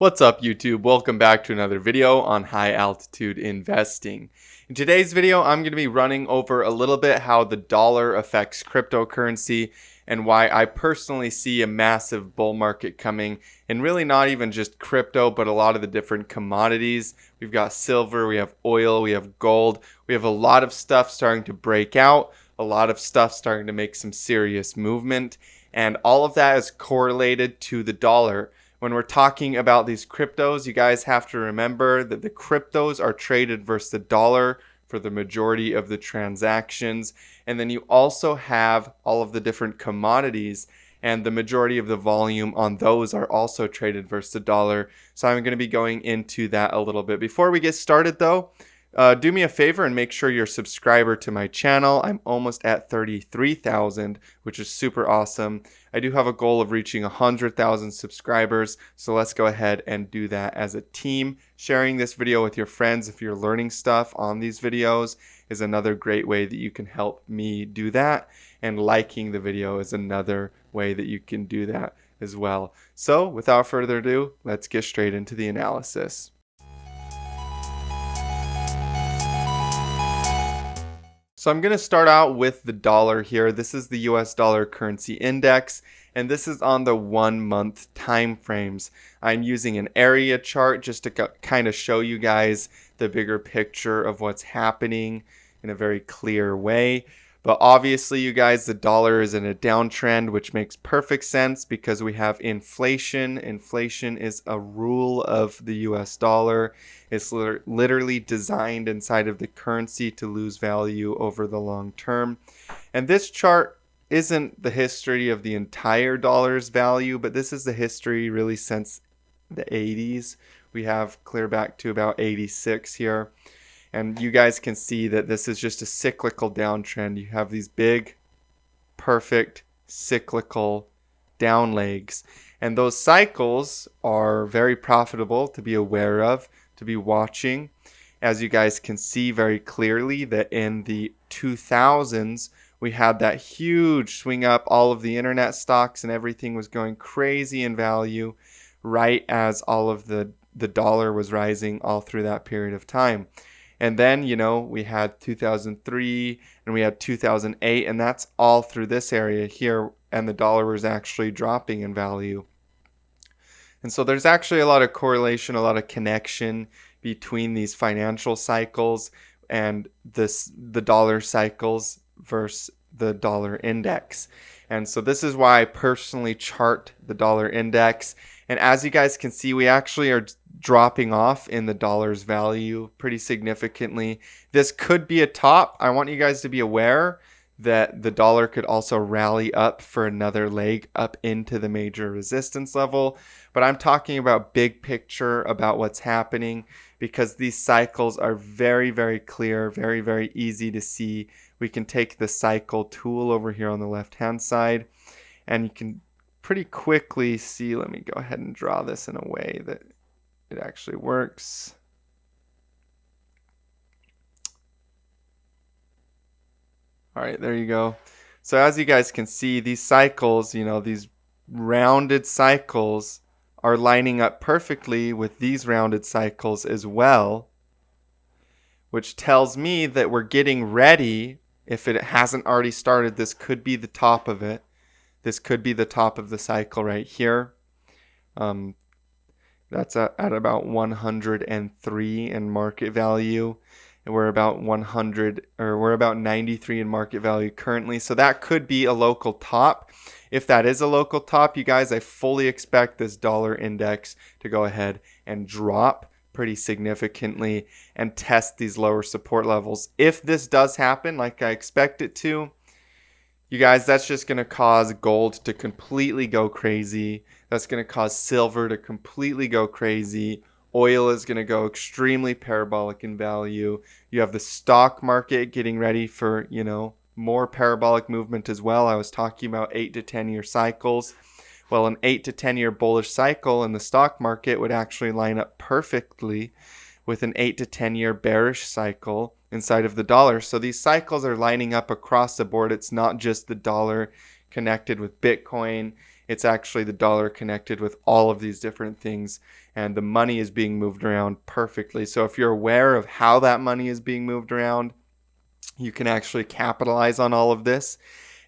What's up, YouTube? Welcome back to another video on high altitude investing. In today's video, I'm going to be running over a little bit how the dollar affects cryptocurrency and why I personally see a massive bull market coming, and really not even just crypto, but a lot of the different commodities. We've got silver, we have oil, we have gold, we have a lot of stuff starting to break out, a lot of stuff starting to make some serious movement, and all of that is correlated to the dollar. When we're talking about these cryptos, you guys have to remember that the cryptos are traded versus the dollar for the majority of the transactions. And then you also have all of the different commodities, and the majority of the volume on those are also traded versus the dollar. So I'm going to be going into that a little bit. Before we get started though, do me a favor and make sure you're a subscriber to my channel. I'm almost at 33,000, which is super awesome. I do have a goal of reaching 100,000 subscribers, so let's go ahead and do that as a team. Sharing this video with your friends if you're learning stuff on these videos is another great way that you can help me do that, and liking the video is another way that you can do that as well. So without further ado, let's get straight into the analysis. So I'm going to start out with the dollar here. This is the US dollar currency index, and this is on the 1 month time frames. I'm using an area chart just to kind of show you guys the bigger picture of what's happening in a very clear way. But obviously, you guys, the dollar is in a downtrend, which makes perfect sense because we have inflation. Inflation is a rule of the US dollar. It's literally designed inside of the currency to lose value over the long term. And this chart isn't the history of the entire dollar's value, but this is the history really since the 80s. We have clear back to about 86 here. And you guys can see that this is just a cyclical downtrend. You have these big, perfect, cyclical down legs. And those cycles are very profitable to be aware of, to be watching. As you guys can see very clearly that in the 2000s, we had that huge swing up. All of the internet stocks and everything was going crazy in value right as all of the dollar was rising all through that period of time. And then, we had 2003 and we had 2008, and that's all through this area here, and the dollar was actually dropping in value. And so there's actually a lot of correlation, a lot of connection between these financial cycles and the dollar cycles versus the dollar index. And so this is why I personally chart the dollar index. And as you guys can see, we actually are dropping off in the dollar's value pretty significantly. This could be a top. I want you guys to be aware that the dollar could also rally up for another leg up into the major resistance level. But I'm talking about big picture, about what's happening, because these cycles are very, very clear, very, very easy to see. We can take the cycle tool over here on the left-hand side, and you can pretty quickly see. Let me go ahead and draw this in a way that it actually works. All right, there you go. So as you guys can see, these cycles, these rounded cycles are lining up perfectly with these rounded cycles as well, which tells me that we're getting ready. If it hasn't already started, this could be the top of it. This could be the top of the cycle right here. That's at about 103 in market value, and we're about 93 in market value currently. So that could be a local top. If that is a local top, you guys, I fully expect this dollar index to go ahead and drop pretty significantly and test these lower support levels. If this does happen, like I expect it to, you guys, that's just going to cause gold to completely go crazy. That's going to cause silver to completely go crazy. Oil is going to go extremely parabolic in value. You have the stock market getting ready for, more parabolic movement as well. I was talking about 8 to 10 year cycles. Well, an 8 to 10 year bullish cycle in the stock market would actually line up perfectly with an 8 to 10 year bearish cycle inside of the dollar. So these cycles are lining up across the board. It's not just the dollar connected with Bitcoin It's actually the dollar connected with all of these different things, and the money is being moved around perfectly. So if you're aware of how that money is being moved around, you can actually capitalize on all of this.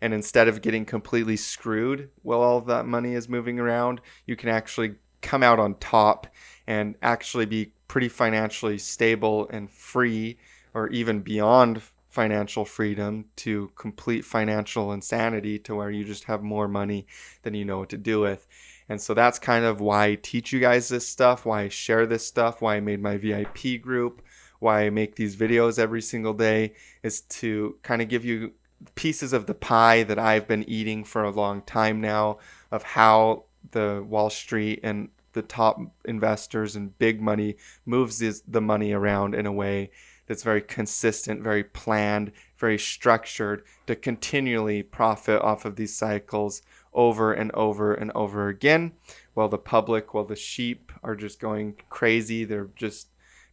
And instead of getting completely screwed while all of that money is moving around, you can actually come out on top and actually be pretty financially stable and free, or even beyond financial freedom to complete financial insanity, to where you just have more money than you know what to do with. And so that's kind of why I teach you guys this stuff, why I share this stuff, why I made my VIP group, why I make these videos every single day, is to kind of give you pieces of the pie that I've been eating for a long time now, of how the Wall Street and the top investors and big money moves the money around in a way that's very consistent, very planned, very structured, to continually profit off of these cycles over and over and over again, while the public, while the sheep are just going crazy. They're just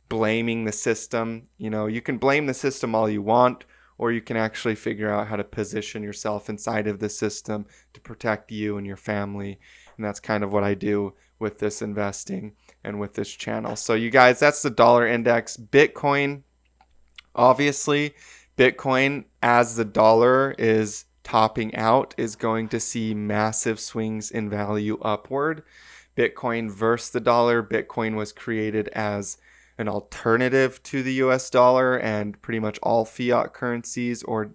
blaming the system. You know, you can blame the system all you want, or you can actually figure out how to position yourself inside of the system to protect you and your family. And that's kind of what I do with this investing and with this channel. So you guys, that's the dollar index. Bitcoin, obviously, Bitcoin, as the dollar is topping out, is going to see massive swings in value upward. Bitcoin versus the dollar. Bitcoin was created as an alternative to the US dollar and pretty much all fiat currencies, or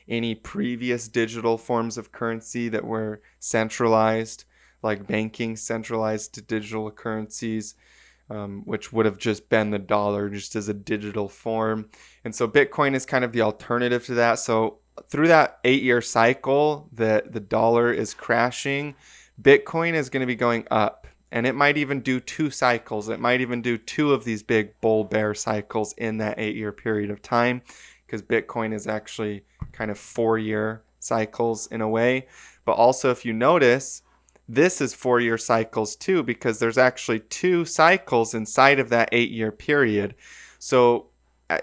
any previous digital forms of currency that were centralized, like banking centralized to digital currencies, which would have just been the dollar just as a digital form. And so Bitcoin is kind of the alternative to that. So through that 8-year cycle that the dollar is crashing, Bitcoin is going to be going up. And it might even do 2 cycles. It might even do 2 of these big bull bear cycles in that 8-year period of time, because Bitcoin is actually kind of 4-year cycles in a way. But also, if you notice, this is 4-year cycles too, because there's actually 2 cycles inside of that 8-year period. So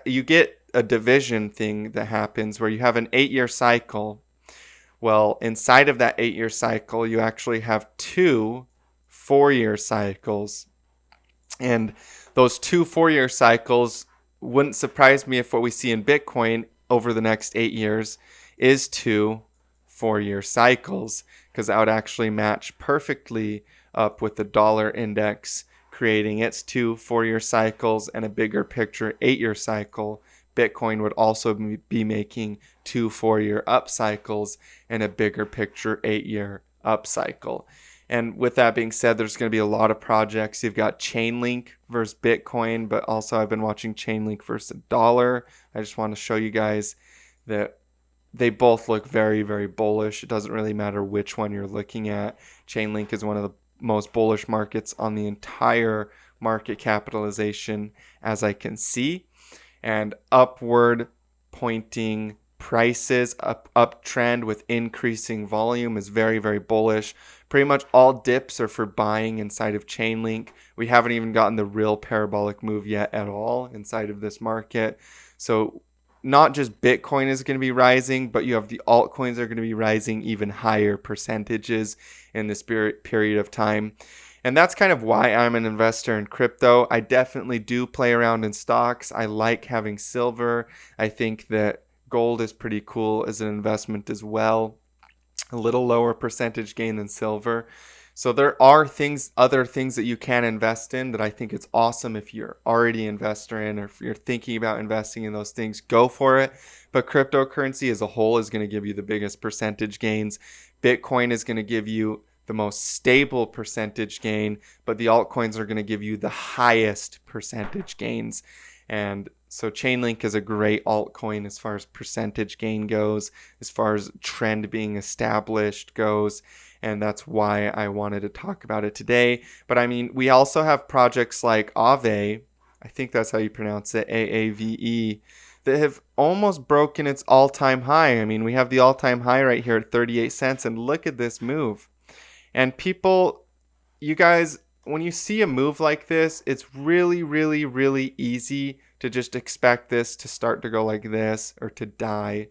you get a division thing that happens where you have an 8-year cycle. Well, inside of that 8-year cycle, you actually have 2 4-year cycles. And those 2 4-year cycles, wouldn't surprise me if what we see in Bitcoin over the next 8 years is 2 4-year cycles, because that would actually match perfectly up with the dollar index creating its 2 4-year cycles and a bigger picture 8-year cycle. Bitcoin would also be making 2 4-year up cycles and a bigger picture 8-year up cycle. And with that being said, there's going to be a lot of projects. You've got Chainlink versus Bitcoin, but also I've been watching Chainlink versus the dollar. I just want to show you guys that they both look very, very bullish. It doesn't really matter which one you're looking at. Chainlink is one of the most bullish markets on the entire market capitalization, as I can see. And upward pointing prices, uptrend with increasing volume is very, very bullish. Pretty much all dips are for buying inside of Chainlink. We haven't even gotten the real parabolic move yet at all inside of this market. So not just Bitcoin is going to be rising, but you have the altcoins are going to be rising even higher percentages in this period of time. And that's kind of why I'm an investor in crypto. I definitely do play around in stocks. I like having silver. I think that gold is pretty cool as an investment as well. A little lower percentage gain than silver. So there are other things that you can invest in that I think it's awesome. If you're already an investor in, or if you're thinking about investing in those things, go for it. But cryptocurrency as a whole is going to give you the biggest percentage gains. Bitcoin is going to give you the most stable percentage gain, but the altcoins are going to give you the highest percentage gains. And so Chainlink is a great altcoin as far as percentage gain goes, as far as trend being established goes. And that's why I wanted to talk about it today. But I mean, we also have projects like Aave, I think that's how you pronounce it, AAVE, that have almost broken its all-time high. I mean, we have the all-time high right here at 38 cents, and look at this move. And people, you guys, when you see a move like this, it's really, really, really easy to just expect this to start to go like this or to die.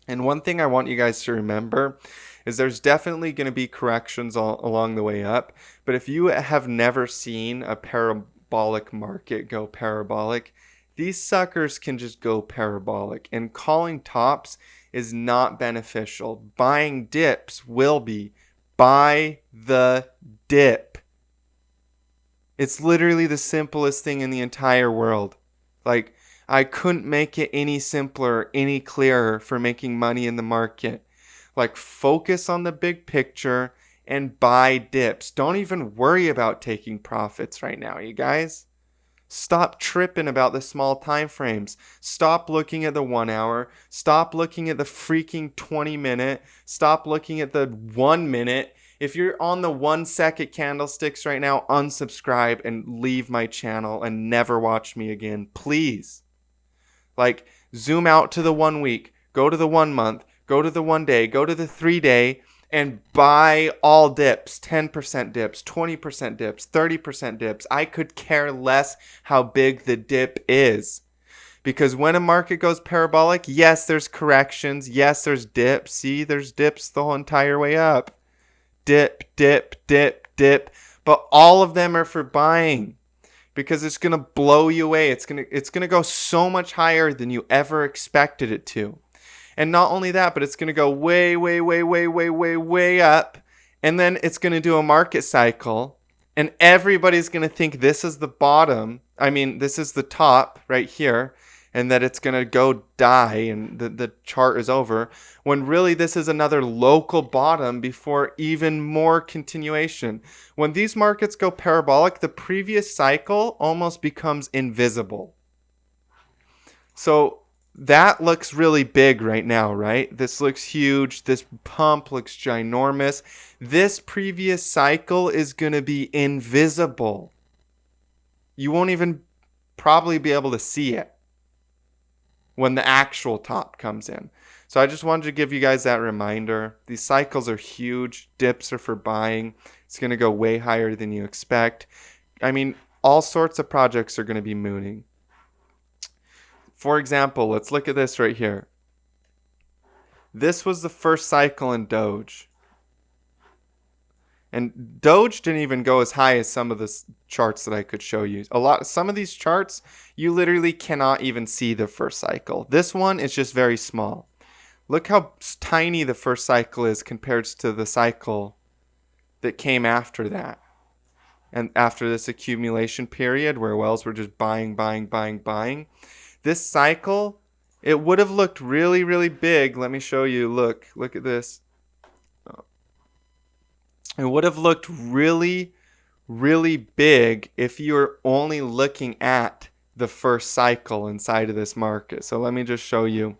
And one thing I want you guys to remember is there's definitely going to be corrections along the way up. But if you have never seen a parabolic market go parabolic, these suckers can just go parabolic. And calling tops is not beneficial. Buying dips will be. Buy the dip. It's literally the simplest thing in the entire world. Like, I couldn't make it any simpler, any clearer for making money in the market. Like, focus on the big picture and buy dips. Don't even worry about taking profits right now, you guys. Stop tripping about the small time frames. Stop looking at the 1 hour. Stop looking at the freaking 20-minute. Stop looking at the 1 minute. If you're on the 1 second candlesticks right now, unsubscribe and leave my channel and never watch me again, please. Like, zoom out to the 1 week, go to the 1 month, go to the 1 day, go to the 3 day, and buy all dips, 10% dips, 20% dips, 30% dips. I could care less how big the dip is. Because when a market goes parabolic, yes, there's corrections. Yes, there's dips. See, there's dips the whole entire way up. Dip, dip, dip, dip. But all of them are for buying. Because it's going to blow you away. It's going to go so much higher than you ever expected it to. And not only that, but it's going to go way, way, way, way, way, way, way up. And then it's going to do a market cycle. And everybody's going to think this is the bottom. I mean, this is the top right here. And that it's going to go die and the chart is over. When really this is another local bottom before even more continuation. When these markets go parabolic, the previous cycle almost becomes invisible. So that looks really big right now, right? This looks huge. This pump looks ginormous. This previous cycle is going to be invisible. You won't even probably be able to see it when the actual top comes in. So I just wanted to give you guys that reminder. These cycles are huge. Dips are for buying. It's going to go way higher than you expect. I mean, all sorts of projects are going to be mooning. For example, let's look at this right here. This was the first cycle in Doge. And Doge didn't even go as high as some of the charts that I could show you. Some of these charts, you literally cannot even see the first cycle. This one is just very small. Look how tiny the first cycle is compared to the cycle that came after that. And after this accumulation period where wells were just buying. This cycle, it would have looked really, really big. Let me show you. Look at this. It would have looked really, really big if you were only looking at the first cycle inside of this market. So let me just show you.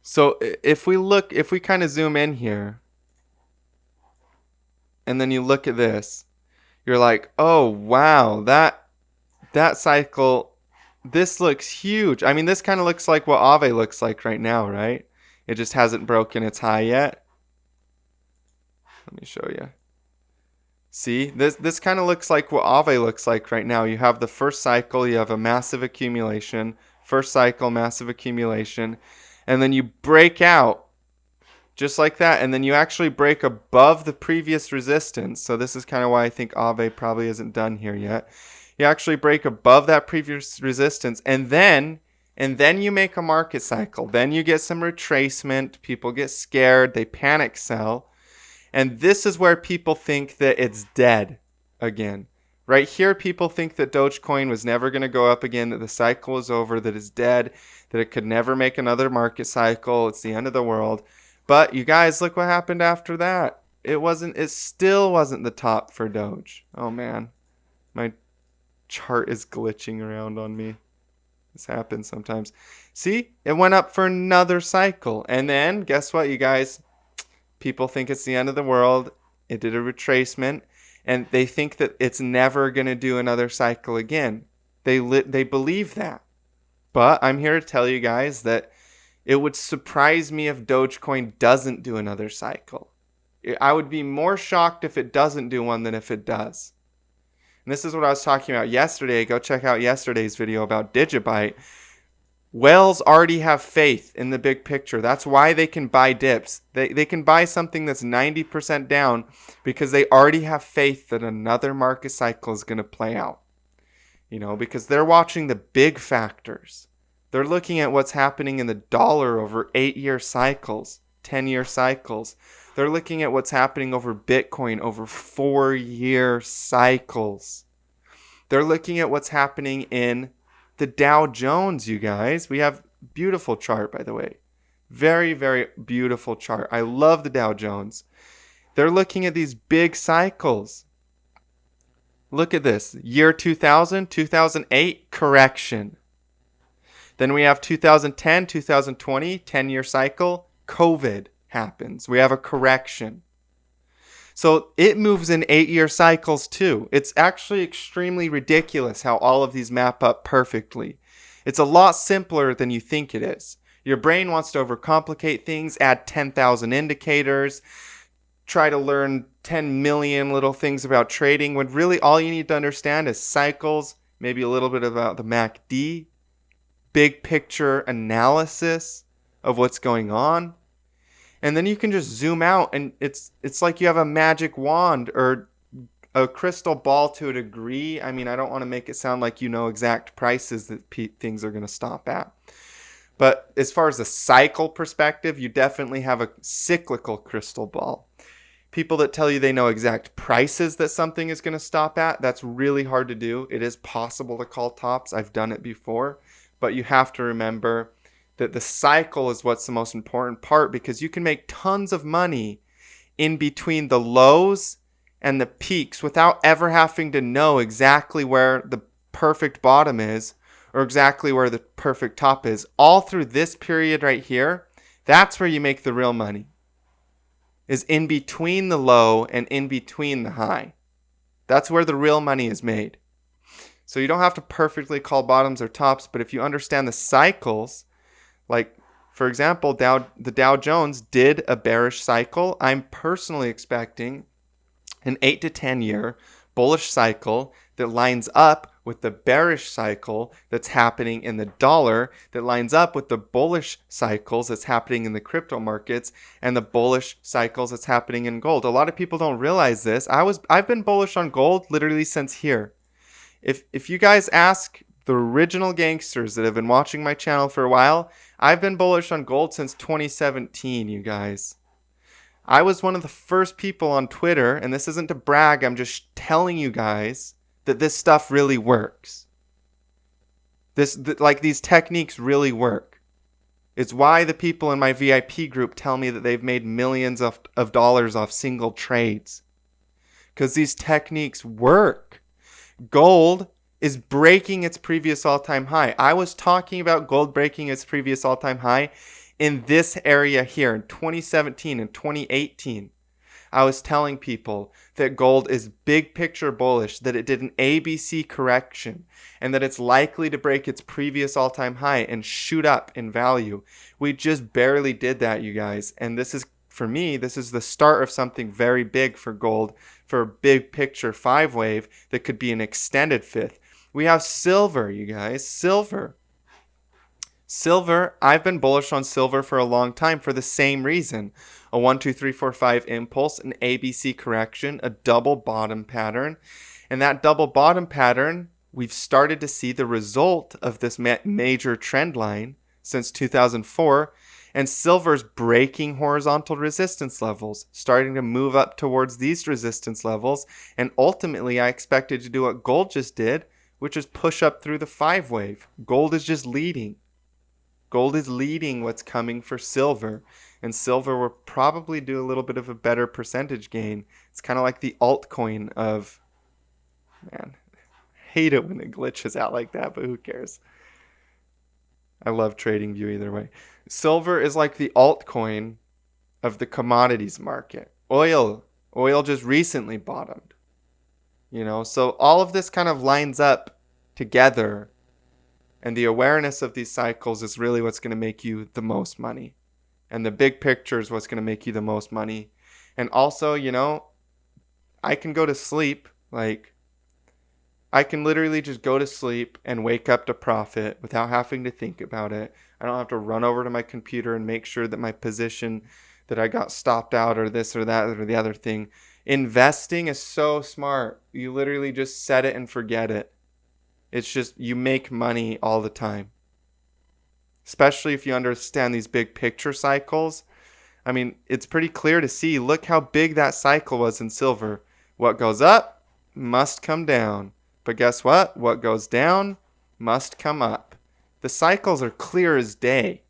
So if we kind of zoom in here, and then you look at this, you're like, oh, wow, that cycle, this looks huge. I mean, this kind of looks like what Aave looks like right now, right? It just hasn't broken its high yet. Let me show you. See, this kind of looks like what Aave looks like right now. You have the first cycle, you have a massive accumulation, first cycle, massive accumulation, and then you break out just like that, and then you actually break above the previous resistance. So this is kind of why I think Aave probably isn't done here yet. You actually break above that previous resistance, and then you make a market cycle. Then you get some retracement. People get scared. They panic sell. And this is where people think that it's dead again. Right here, people think that Dogecoin was never going to go up again, that the cycle is over, that it's dead, that it could never make another market cycle. It's the end of the world. But you guys, look what happened after that. It still wasn't the top for Doge. Oh man, my chart is glitching around on me. This happens sometimes. See, it went up for another cycle. And then guess what, you guys? People think it's the end of the world. It did a retracement. And they think that it's never going to do another cycle again. They believe that. But I'm here to tell you guys that it would surprise me if Dogecoin doesn't do another cycle. I would be more shocked if it doesn't do one than if it does. And this is what I was talking about yesterday. Go check out yesterday's video about Digibyte. Whales already have faith in the big picture. That's why they can buy dips. They can buy something that's 90% down because they already have faith that another market cycle is going to play out. Because they're watching the big factors. They're looking at what's happening in the dollar over 8-year cycles, 10-year cycles. They're looking at what's happening over Bitcoin over 4-year cycles. They're looking at what's happening in the Dow Jones, you guys. We have beautiful chart, by the way. Very, very beautiful chart. I love the Dow Jones. They're looking at these big cycles. Look at this. Year 2000, 2008, correction. Then we have 2010, 2020, 10-year cycle. COVID happens. We have a correction. So it moves in 8-year cycles too. It's actually extremely ridiculous how all of these map up perfectly. It's a lot simpler than you think it is. Your brain wants to overcomplicate things, add 10,000 indicators, try to learn 10 million little things about trading, when really all you need to understand is cycles, maybe a little bit about the MACD, big picture analysis of what's going on. And then you can just zoom out, and it's like you have a magic wand or a crystal ball to a degree. I mean, I don't want to make it sound like you know exact prices that things are going to stop at. But as far as a cycle perspective, you definitely have a cyclical crystal ball. People that tell you they know exact prices that something is going to stop at, that's really hard to do. It is possible to call tops. I've done it before. But you have to remember that the cycle is what's the most important part, because you can make tons of money in between the lows and the peaks without ever having to know exactly where the perfect bottom is or exactly where the perfect top is. All through this period right here, that's where you make the real money, is in between the low and in between the high. That's where the real money is made. So you don't have to perfectly call bottoms or tops, but if you understand the cycles, like, for example, the Dow Jones did a bearish cycle. I'm personally expecting an 8 to 10 year bullish cycle that lines up with the bearish cycle that's happening in the dollar, that lines up with the bullish cycles that's happening in the crypto markets and the bullish cycles that's happening in gold. A lot of people don't realize this. I've been bullish on gold literally since here. If you guys ask the original gangsters that have been watching my channel for a while, I've been bullish on gold since 2017, you guys. I was one of the first people on Twitter, and this isn't to brag, I'm just telling you guys that this stuff really works. These techniques really work. It's why the people in my VIP group tell me that they've made millions of dollars off single trades. Because these techniques work. Gold is breaking its previous all-time high. I was talking about gold breaking its previous all-time high in this area here in 2017 and 2018. I was telling people that gold is big picture bullish, that it did an ABC correction, and that it's likely to break its previous all-time high and shoot up in value. We just barely did that, you guys. And this is, for me, this is the start of something very big for gold, for a big picture 5-wave that could be an extended fifth. We have silver, you guys. Silver, I've been bullish on silver for a long time for the same reason. A 1, 2, 3, 4, 5 impulse, an ABC correction, a double bottom pattern. And that double bottom pattern, we've started to see the result of this major trend line since 2004. And silver's breaking horizontal resistance levels, starting to move up towards these resistance levels. And ultimately, I expected to do what gold just did, which is push up through the 5-wave. Gold is just leading. Gold is leading what's coming for silver. And silver will probably do a little bit of a better percentage gain. It's kind of like the altcoin of, man, I hate it when it glitches out like that, but who cares? I love TradingView either way. Silver is like the altcoin of the commodities market. Oil just recently bottomed. So all of this kind of lines up together, and the awareness of these cycles is really what's going to make you the most money. And the big picture is what's going to make you the most money. And also, I can go to sleep, like, I can literally just go to sleep and wake up to profit without having to think about it. I don't have to run over to my computer and make sure that my position that I got stopped out or this or that or the other thing. Investing is so smart. You literally just set it and forget it. It's just you make money all the time. Especially if you understand these big picture cycles. I mean, it's pretty clear to see. Look how big that cycle was in silver. What goes up must come down. But guess what? What goes down must come up. The cycles are clear as day.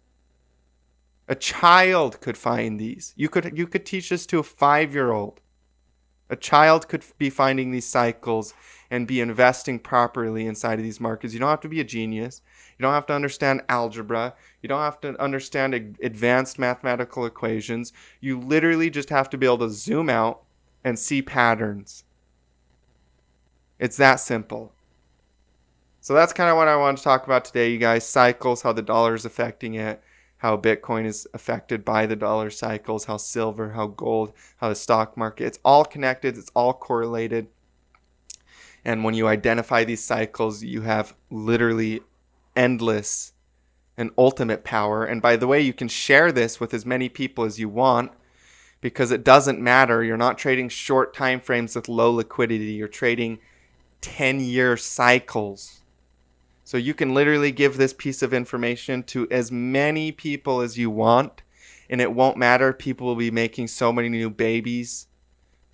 A child could find these. You could teach this to a 5-year-old. A child could be finding these cycles and be investing properly inside of these markets. You don't have to be a genius. You don't have to understand algebra. You don't have to understand advanced mathematical equations. You literally just have to be able to zoom out and see patterns. It's that simple. So that's kind of what I want to talk about today, you guys. Cycles, how the dollar is affecting it, how Bitcoin is affected by the dollar cycles, how silver, how gold, how the stock market. It's all connected. It's all correlated. And when you identify these cycles, you have literally endless and ultimate power. And by the way, you can share this with as many people as you want because it doesn't matter. You're not trading short time frames with low liquidity. You're trading 10-year cycles. So you can literally give this piece of information to as many people as you want, and it won't matter. People will be making so many new babies.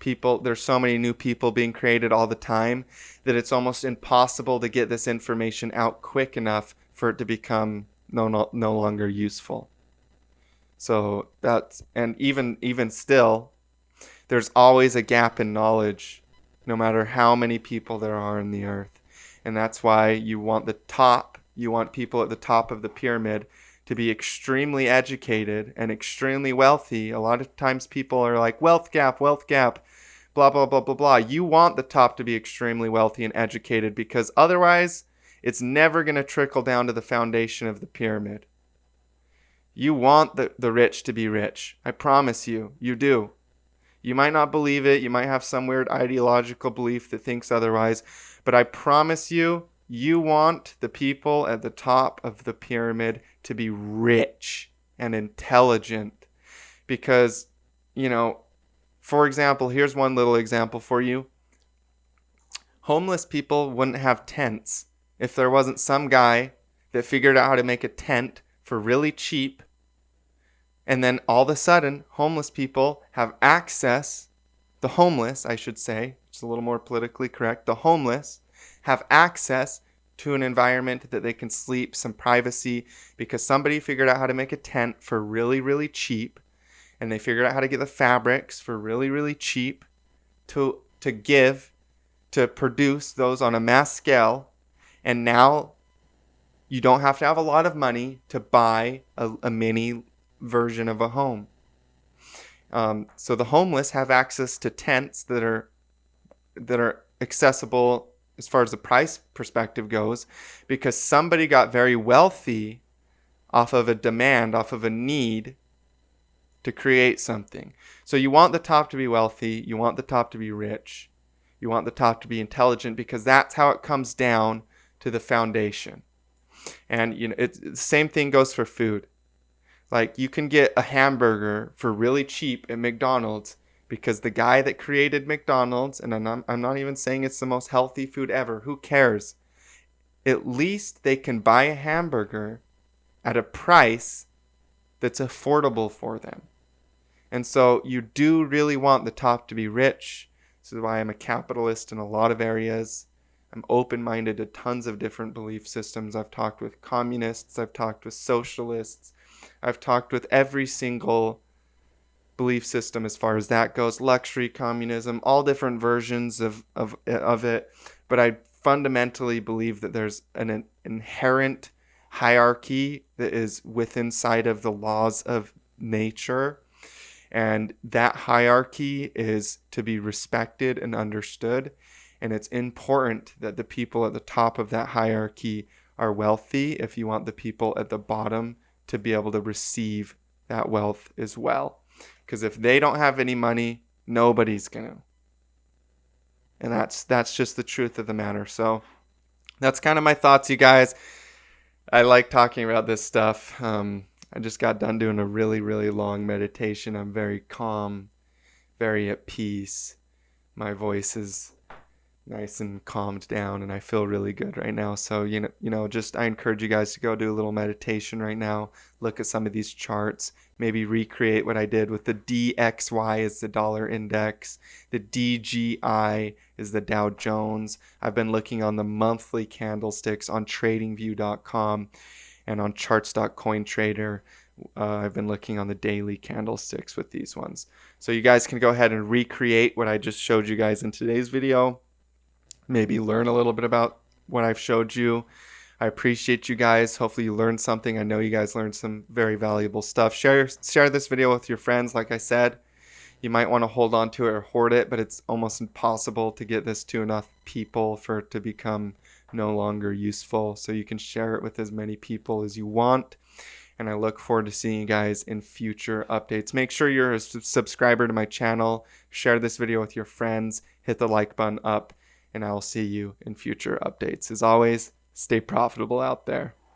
There's so many new people being created all the time that it's almost impossible to get this information out quick enough for it to become no longer useful. So and even still, there's always a gap in knowledge, no matter how many people there are in the earth. And that's why you want people at the top of the pyramid to be extremely educated and extremely wealthy. A lot of times people are like, wealth gap, blah, blah, blah, blah, blah. You want the top to be extremely wealthy and educated because otherwise it's never going to trickle down to the foundation of the pyramid. You want the rich to be rich. I promise you, you do. You might not believe it. You might have some weird ideological belief that thinks otherwise. But I promise you, you want the people at the top of the pyramid to be rich and intelligent. Because, for example, here's one little example for you. Homeless people wouldn't have tents if there wasn't some guy that figured out how to make a tent for really cheap. And then all of a sudden, homeless people have access, the homeless, I should say, it's a little more politically correct, the homeless have access to an environment that they can sleep, some privacy, because somebody figured out how to make a tent for really, really cheap. And they figured out how to get the fabrics for really, really cheap to produce those on a mass scale. And now you don't have to have a lot of money to buy a mini version of a home. So the homeless have access to tents that are accessible as far as the price perspective goes because somebody got very wealthy off of a demand, off of a need to create something. So you want the top to be wealthy, you want the top to be rich, you want the top to be intelligent because that's how it comes down to the foundation. And it's the same thing goes for food. Like you can get a hamburger for really cheap at McDonald's because the guy that created McDonald's, and I'm not even saying it's the most healthy food ever, who cares? At least they can buy a hamburger at a price that's affordable for them. And so you do really want the top to be rich. This is why I'm a capitalist in a lot of areas. I'm open-minded to tons of different belief systems. I've talked with communists, I've talked with socialists, I've talked with every single belief system as far as that goes, luxury communism, all different versions of it. But I fundamentally believe that there's an inherent hierarchy that is within sight of the laws of nature. And that hierarchy is to be respected and understood. And it's important that the people at the top of that hierarchy are wealthy if you want the people at the bottom to be able to receive that wealth as well. Because if they don't have any money, nobody's going to. And that's just the truth of the matter. So that's kind of my thoughts, you guys. I like talking about this stuff. I just got done doing a really, really long meditation. I'm very calm, very at peace. My voice is nice and calmed down, and I feel really good right now. So just I encourage you guys to go do a little meditation right now. Look at some of these charts. Maybe recreate what I did with the DXY is the dollar index. The DGI is the Dow Jones. I've been looking on the monthly candlesticks on TradingView.com and on charts.cointrader. I've been looking on the daily candlesticks with these ones. So you guys can go ahead and recreate what I just showed you guys in today's video. Maybe learn a little bit about what I've showed you. I appreciate you guys. Hopefully you learned something. I know you guys learned some very valuable stuff. Share this video with your friends. Like I said, you might want to hold on to it or hoard it, but it's almost impossible to get this to enough people for it to become no longer useful. So you can share it with as many people as you want. And I look forward to seeing you guys in future updates. Make sure you're a subscriber to my channel. Share this video with your friends. Hit the like button up. And I will see you in future updates. As always, stay profitable out there.